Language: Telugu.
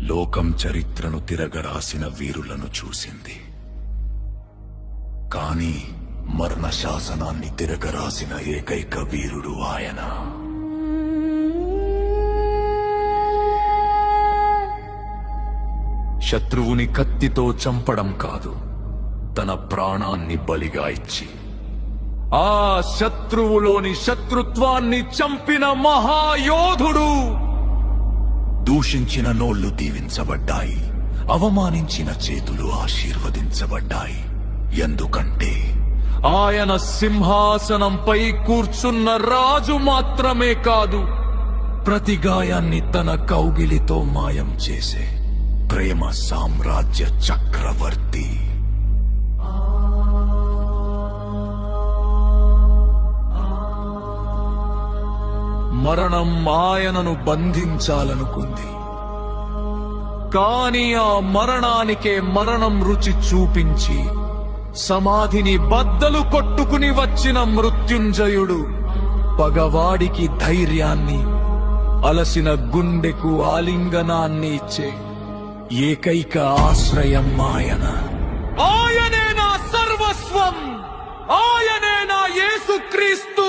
లోకం చరిత్రను తిరగరాసిన వీరులను చూసింది. కానీ మరణ శాసనాన్ని తిరగరాసిన ఏకైక వీరుడు ఆయన. శత్రువుని కత్తితో చంపడం కాదు, తన ప్రాణాన్ని బలిగా ఇచ్చి ఆ శత్రువులోని శత్రుత్వాన్ని చంపిన మహాయోధుడు. దూషించిన నోళ్లు దీవించబడ్డాయి, అవమానించిన చేతులు ఆశీర్వదించబడ్డాయి. ఎందుకంటే ఆయన సింహాసనంపై కూర్చున్న రాజు మాత్రమే కాదు, ప్రతి గాయాన్ని తన కౌగిలితో మాయం చేసే ప్రేమ సామ్రాజ్య చక్రవర్తి. మరణం ఆయనను బంధించాలనుకుంది, కాని ఆ మరణానికే మరణం రుచి చూపించి సమాధిని బద్దలు కొట్టుకుని వచ్చిన మృత్యుంజయుడు పగవాడికి ధైర్యాన్ని, అలసిన గుండెకు ఆలింగనాన్ని ఇచ్చే ఏకైక ఆశ్రయం ఆయన. ఆయనే నా సర్వస్వం, ఆయనే నా యేసుక్రీస్తు.